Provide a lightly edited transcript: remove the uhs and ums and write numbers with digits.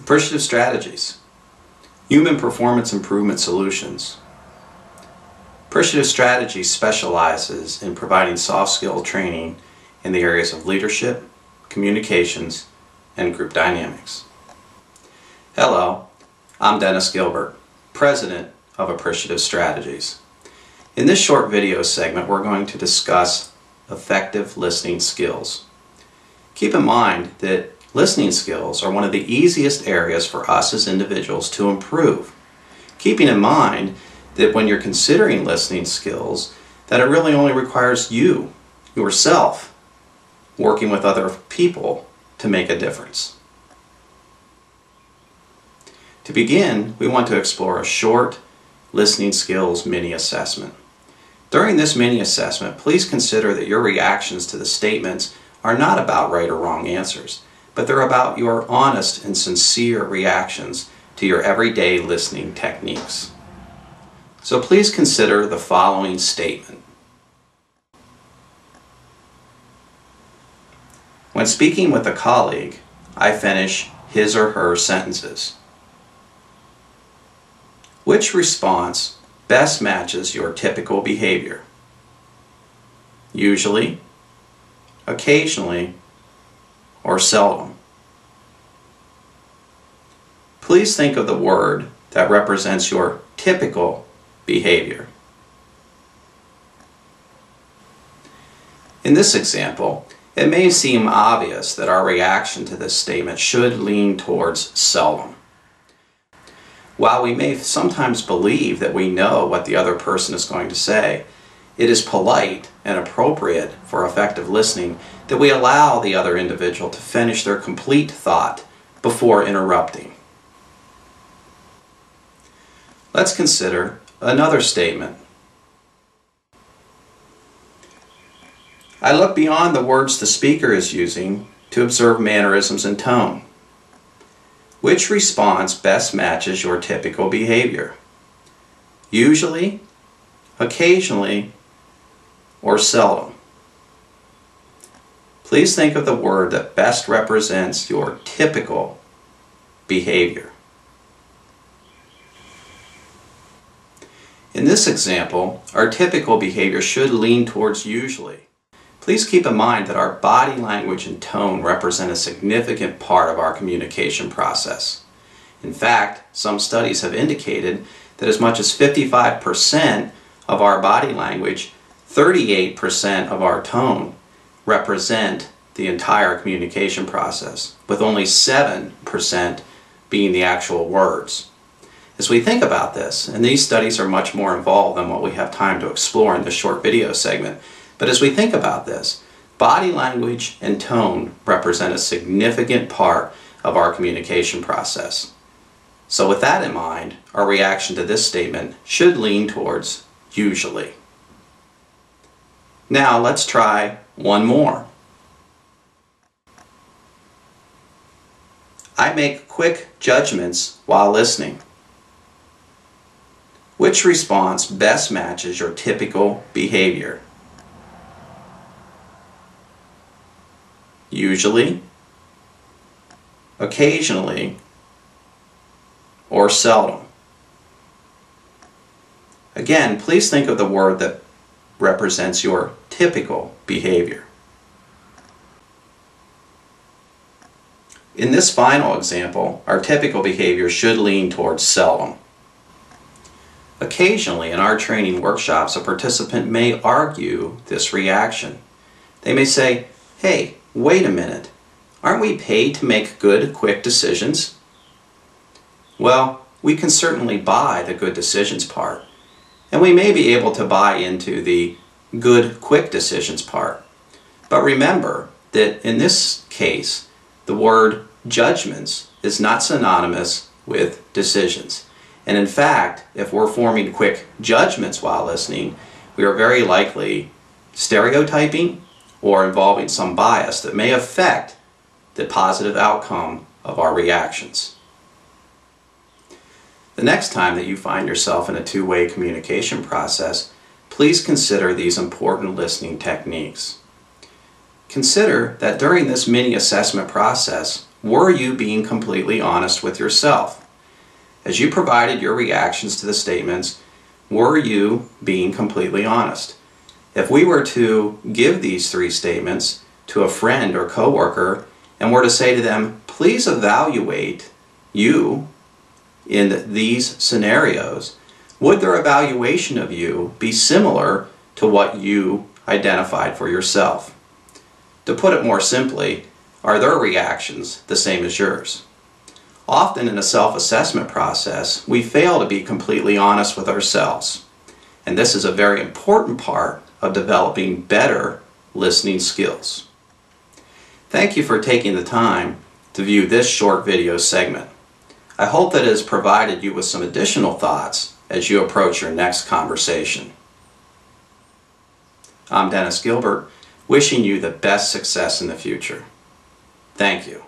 Appreciative strategies. Human performance improvement solutions. Appreciative strategies specializes in providing soft skill training in the areas of leadership, communications, and group dynamics. Hello, I'm Dennis Gilbert, President of Appreciative Strategies. In this short video segment, we're going to discuss effective listening skills. Keep in mind that listening skills are one of the easiest areas for us as individuals to improve. Keeping in mind that when you're considering listening skills, that it really only requires you, yourself, working with other people to make a difference. To begin, we want to explore a short listening skills mini assessment. During this mini assessment, please consider that your reactions to the statements are not about right or wrong answers, but they're about your honest and sincere reactions to your everyday listening techniques. So please consider the following statement. When speaking with a colleague, I finish his or her sentences. Which response best matches your typical behavior? Usually, occasionally, or seldom. Please think of the word that represents your typical behavior. In this example, it may seem obvious that our reaction to this statement should lean towards seldom. While we may sometimes believe that we know what the other person is going to say, it is polite and appropriate for effective listening that we allow the other individual to finish their complete thought before interrupting. Let's consider another statement. I look beyond the words the speaker is using to observe mannerisms and tone. Which response best matches your typical behavior? Usually, occasionally, or seldom. Please think of the word that best represents your typical behavior. In this example, our typical behavior should lean towards usually. Please keep in mind that our body language and tone represent a significant part of our communication process. In fact, some studies have indicated that as much as 55% of our body language, 38% of our tone represent the entire communication process, with only 7% being the actual words. As we think about this, and these studies are much more involved than what we have time to explore in this short video segment, but as we think about this, body language and tone represent a significant part of our communication process. So with that in mind, our reaction to this statement should lean towards usually. Now let's try one more. I make quick judgments while listening. Which response best matches your typical behavior? Usually, occasionally, or seldom. Again, please think of the word that represents your typical behavior. In this final example, our typical behavior should lean towards seldom. Occasionally, in our training workshops, a participant may argue this reaction. They may say, "Hey, wait a minute, aren't we paid to make good, quick decisions?" Well, we can certainly buy the good decisions part, and we may be able to buy into the good, quick decisions part. But remember that in this case, the word judgments is not synonymous with decisions. And in fact, if we're forming quick judgments while listening, we are very likely stereotyping or involving some bias that may affect the positive outcome of our reactions. The next time that you find yourself in a two-way communication process, please consider these important listening techniques. Consider that during this mini assessment process, were you being completely honest with yourself? As you provided your reactions to the statements, were you being completely honest? If we were to give these 3 statements to a friend or coworker and were to say to them, please evaluate you in these scenarios, would their evaluation of you be similar to what you identified for yourself? To put it more simply, are their reactions the same as yours? Often in a self-assessment process, we fail to be completely honest with ourselves. And this is a very important part of developing better listening skills. Thank you for taking the time to view this short video segment. I hope that it has provided you with some additional thoughts as you approach your next conversation. I'm Dennis Gilbert, wishing you the best success in the future. Thank you.